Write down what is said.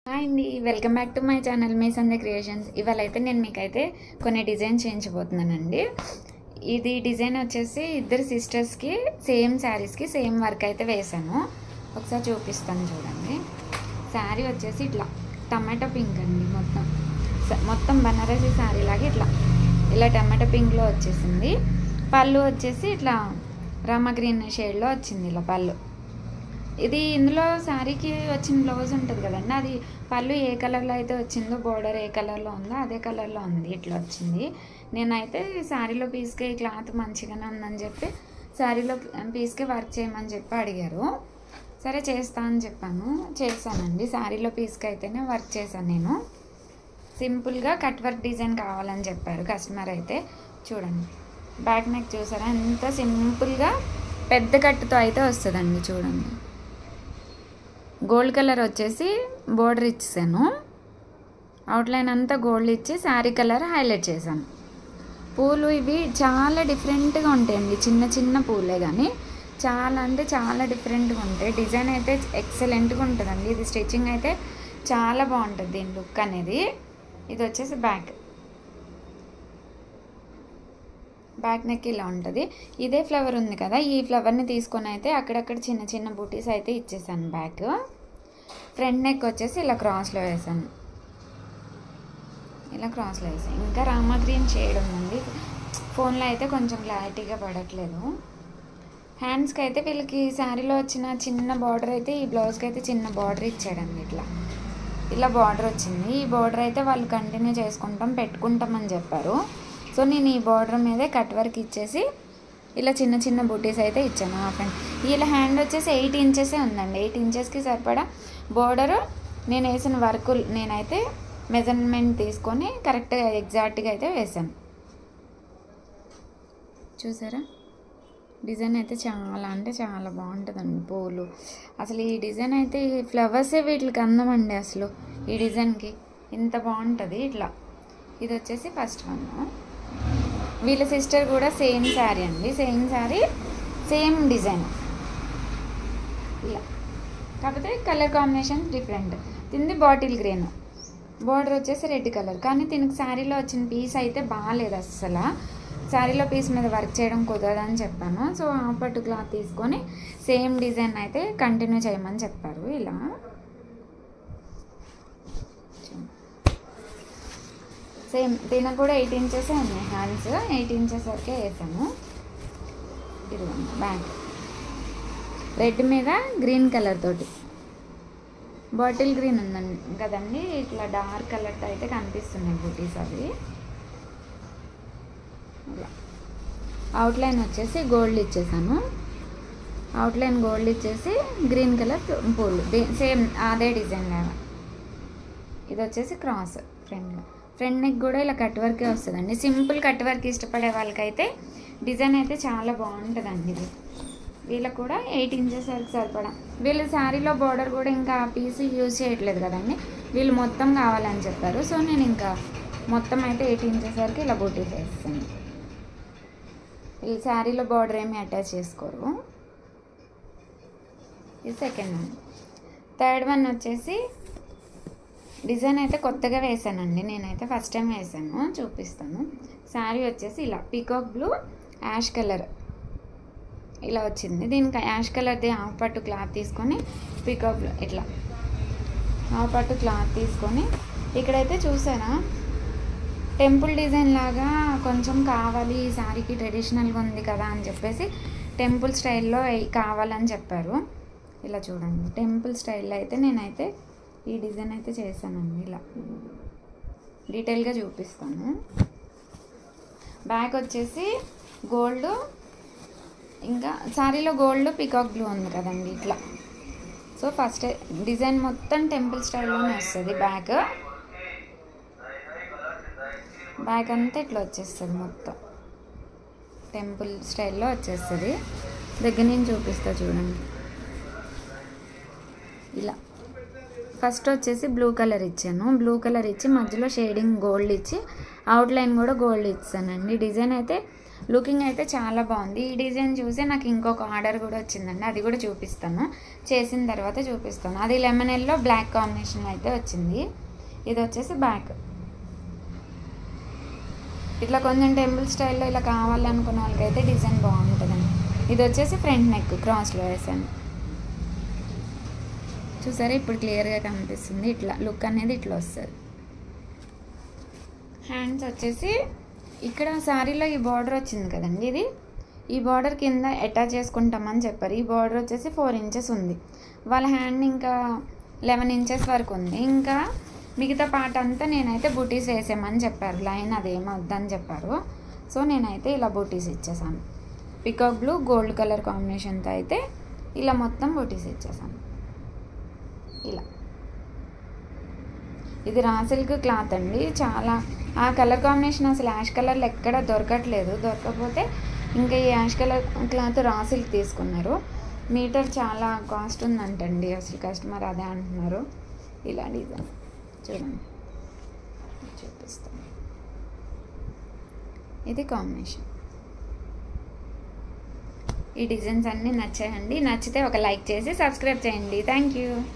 Hi అండి, welcome back to my channel me Sandhya creations. ఇవాళ అయితే నేను మీకైతే కొన్ని డిజైన్ చేయించబోతున్నానండి. ఇది డిజైన్ వచ్చేసి ఇద్దరు సిస్టర్స్కి సేమ్ శారీస్కి సేమ్ వర్క్ అయితే వేసాను. ఒకసారి చూపిస్తాను చూడండి. శారీ వచ్చేసి ఇట్లా టమాటో పింక్ అండి. మొత్తం బనారసి శారీ లాగా ఇలా టమాటో పింక్లో వచ్చేసింది. పళ్ళు వచ్చేసి ఇట్లా రామా గ్రీన్ షేడ్లో వచ్చింది ఇలా పళ్ళు. ఇది ఇందులో శారీకి వచ్చిన బ్లౌజ్ ఉంటుంది కదండి, అది పళ్ళు ఏ కలర్లో అయితే వచ్చిందో, బోర్డర్ ఏ కలర్లో ఉందో అదే కలర్లో ఉంది. ఇట్లా వచ్చింది. నేనైతే శారీలో పీస్కి ఈ క్లాత్ మంచిగానే ఉందని చెప్పి శారీలో పీస్కి వర్క్ చేయమని చెప్పి అడిగారు. సరే చేస్తా అని చెప్పాను, చేశానండి. శారీలో పీస్కి అయితేనే వర్క్ చేశాను నేను. సింపుల్గా కట్ వర్క్ డిజైన్ కావాలని చెప్పారు కస్టమర్ అయితే. చూడండి, బ్యాక్ నెక్ చూసారా ఎంత సింపుల్గా పెద్ద కట్టుతో అయితే వస్తుందండి. చూడండి, గోల్డ్ కలర్ వచ్చేసి బోర్డర్ ఇచ్చేసాను. అవుట్లైన్ అంతా గోల్డ్ ఇచ్చి శారీ కలర్ హైలైట్ చేశాను. పూలు ఇవి చాలా డిఫరెంట్గా ఉంటాయండి, చిన్న చిన్న పూలే కానీ చాలా అంటే చాలా డిఫరెంట్గా ఉంటాయి. డిజైన్ అయితే ఎక్సలెంట్గా ఉంటుందండి. ఇది స్టిచ్చింగ్ అయితే చాలా బాగుంటుంది దీని లుక్ అనేది. ఇది వచ్చేసి బ్యాక్ నెక్ ఇలా ఉంటుంది. ఇదే ఫ్లవర్ ఉంది కదా, ఈ ఫ్లవర్ని తీసుకొని అయితే అక్కడక్కడ చిన్న చిన్న బూటీస్ అయితే ఇచ్చేసాను. బ్యాక్ ఫ్రంట్ నెక్ వచ్చేసి ఇలా క్రాస్లో వేసాను. ఇంకా రామా గ్రీన్ షేడ్ ఉందండి. ఫోన్లో అయితే కొంచెం క్లారిటీగా పడట్లేదు. హ్యాండ్స్కి అయితే వీళ్ళకి శారీలో వచ్చిన చిన్న బార్డర్ అయితే ఈ బ్లౌజ్కి అయితే చిన్న బార్డర్ ఇచ్చాడండి. ఇలా బార్డర్ వచ్చింది. ఈ బార్డర్ అయితే వాళ్ళు కంటిన్యూ పెట్టుకుంటామని చెప్పారు. సో నేను ఈ బార్డర్ మీదే కట్ వర్క్ ఇచ్చేసి ఇలా చిన్న చిన్న బూటీస్ అయితే ఇచ్చాను. Half hand. వీళ్ళ హ్యాండ్ వచ్చేసి 8 ఇంచెసే ఉందండి. 8 ఇంచెస్కి సరిపడా బార్డరు నేను వేసిన వర్క్ నేనైతే మెజర్మెంట్ తీసుకొని కరెక్ట్గా ఎగ్జాక్ట్గా అయితే వేసాను. చూసారా, డిజైన్ అయితే చాలా అంటే చాలా బాగుంటుందండి. పూలు అసలు ఈ డిజైన్ అయితే ఫ్లవర్సే వీటికి అందమండి. అసలు ఈ డిజైన్కి ఇంత బాగుంటుంది. ఇది వచ్చేసి ఫస్ట్ వన్. వీళ్ళ సిస్టర్ కూడా సేమ్ శారీ అండి. సేమ్ శారీ సేమ్ డిజైన్ ఇలా, కాకపోతే కలర్ కాంబినేషన్ డిఫరెంట్. తింది బాటిల్ గ్రీన్, బార్డర్ వచ్చేసి రెడ్ కలర్. కానీ దీనికి శారీలో వచ్చిన పీస్ అయితే బాగాలేదు అస్సలు. శారీలో పీస్ మీద వర్క్ చేయడం కుదరదని చెప్పాను. సో హాఫ్ పట్టు క్లాత్ తీసుకొని సేమ్ డిజైన్ అయితే కంటిన్యూ చేయమని చెప్పారు. ఇలా సేమ్ దీనికి కూడా 8 ఇంచెసే ఉన్నాయి హ్యాండ్స్. 8 ఇంచెస్ వరకే వేసాను. ఇదిగోండి బ్యాక్ రెడ్ మీద గ్రీన్ కలర్ తోటి, బాటిల్ గ్రీన్ ఉందండి కదండి, ఇట్లా డార్క్ కలర్తో అయితే కనిపిస్తున్నాయి బూటీస్. అవి ఇలా అవుట్లైన్ వచ్చేసి గోల్డ్ ఇచ్చేసాను. అవుట్లైన్ గోల్డ్ ఇచ్చేసి గ్రీన్ కలర్ పూలు సేమ్ అదే డిజైన్ లాగా. ఇది వచ్చేసి క్రాస్ ఫ్రంట్ నెక్ కూడా ఇలా కట్ వర్కే వస్తుందండి. సింపుల్ కట్ వర్క్ ఇష్టపడే వాళ్ళకైతే డిజైన్ అయితే చాలా బాగుంటుందండి. ఇది వీళ్ళకి కూడా 8 ఇంచెస్ వరకు సరిపడా. వీళ్ళు శారీలో బార్డర్ కూడా ఇంకా పీస్ యూజ్ చేయట్లేదు కదండి, వీళ్ళు మొత్తం కావాలని చెప్పారు. సో నేను ఇంకా మొత్తం అయితే 8 ఇంచెస్ వరకు ఇలా బూటీ చేస్తాను. వీళ్ళు శారీలో బార్డర్ ఏమి అటాచ్ చేసుకోరు. ఇది సెకండ్ వన్. థర్డ్ వన్ వచ్చేసి డిజైన్ అయితే కొత్తగా వేసానండి. నేనైతే ఫస్ట్ టైం వేసాను, చూపిస్తాను. శారీ వచ్చేసి ఇలా పీకాక్ బ్లూ యాష్ కలర్ ఇలా వచ్చింది. దీనికి యాష్ కలర్ది హాఫ్ పట్టు క్లాత్ తీసుకొని పీకాక్ బ్లూ ఇట్లా హాఫ్ పట్టు క్లాత్ తీసుకొని ఇక్కడైతే చూసారా టెంపుల్ డిజైన్ లాగా కొంచెం కావాలి, ఈ శారీకి ట్రెడిషనల్గా ఉంది కదా అని చెప్పేసి టెంపుల్ స్టైల్లో కావాలని చెప్పారు. ఇలా చూడండి, టెంపుల్ స్టైల్లో అయితే నేనైతే ఈ డిజైన్ అయితే చేశానండి. ఇలా డీటెయిల్గా చూపిస్తాను. బ్యాక్ వచ్చేసి గోల్డ్, ఇంకా శారీలో గోల్డ్ పీకాక్ బ్లూ ఉంది కదండి ఇట్లా. సో ఫస్ట్ డిజైన్ మొత్తం టెంపుల్ స్టైల్లోనే వస్తుంది. బ్యాక్ అంతా ఇట్లా వచ్చేస్తుంది, మొత్తం టెంపుల్ స్టైల్లో వచ్చేస్తుంది. దగ్గర నుంచి చూపిస్తా చూడండి. ఇలా ఫస్ట్ వచ్చేసి బ్లూ కలర్ ఇచ్చాను. బ్లూ కలర్ ఇచ్చి మధ్యలో షేడింగ్ గోల్డ్ ఇచ్చి అవుట్లైన్ కూడా గోల్డ్ ఇచ్చానండి. డిజైన్ అయితే లుకింగ్ అయితే చాలా బాగుంది. ఈ డిజైన్ చూసి నాకు ఇంకొక ఆర్డర్ కూడా వచ్చిందండి, అది కూడా చూపిస్తాను, చేసిన తర్వాత చూపిస్తాను. అది లెమన్ ఎల్లో బ్లాక్ కాంబినేషన్ అయితే వచ్చింది. ఇది వచ్చేసి బ్యాక్. ఇట్లా కొంచెం టెంపుల్ స్టైల్లో ఇలా కావాలనుకున్న వాళ్ళకైతే డిజైన్ బాగుంటుందండి. ఇది వచ్చేసి ఫ్రంట్ నెక్ క్రాస్లో వేసాను. చూసారా, ఇప్పుడు క్లియర్గా కనిపిస్తుంది. ఇట్లా లుక్ అనేది ఇట్లా వస్తుంది. హ్యాండ్స్ వచ్చేసి ఇక్కడ శారీలో ఈ బార్డర్ వచ్చింది కదండి, ఇది ఈ బార్డర్ కింద అటాచ్ చేసుకుంటామని చెప్పారు. ఈ బార్డర్ వచ్చేసి 4 ఇంచెస్ ఉంది. వాళ్ళ హ్యాండ్ ఇంకా 11 ఇంచెస్ వరకు ఉంది. ఇంకా మిగతా పార్ట్ అంతా నేనైతే బూటీస్ వేసామని చెప్పారు. లైన్ అదేమో వద్దని చెప్పారు. సో నేనైతే ఇలా బూటీస్ ఇచ్చేసాను. పికాక్ బ్లూ గోల్డ్ కలర్ కాంబినేషన్తో అయితే ఇలా మొత్తం బూటీస్ ఇచ్చేసాను. ఇలా ఇది రా సిల్క్ క్లాత్ అండి. చాలా ఆ కలర్ కాంబినేషన్ అసలు యాష్ కలర్లో ఎక్కడ దొరకట్లేదు. దొరకకపోతే ఇంకా ఈ ash colour cloth raw silk తీసుకున్నారు. మీటర్ చాలా కాస్ట్ ఉందంటండి, అసలు కస్టమర్ అదే అంటున్నారు. ఇలా డిజైన్ చూడండి, చూపిస్తాను. ఇది కాంబినేషన్. ఈ డిజైన్స్ అన్నీ నచ్చాయండి. నచ్చితే ఒక లైక్ చేసి సబ్స్క్రైబ్ చేయండి. Thank you.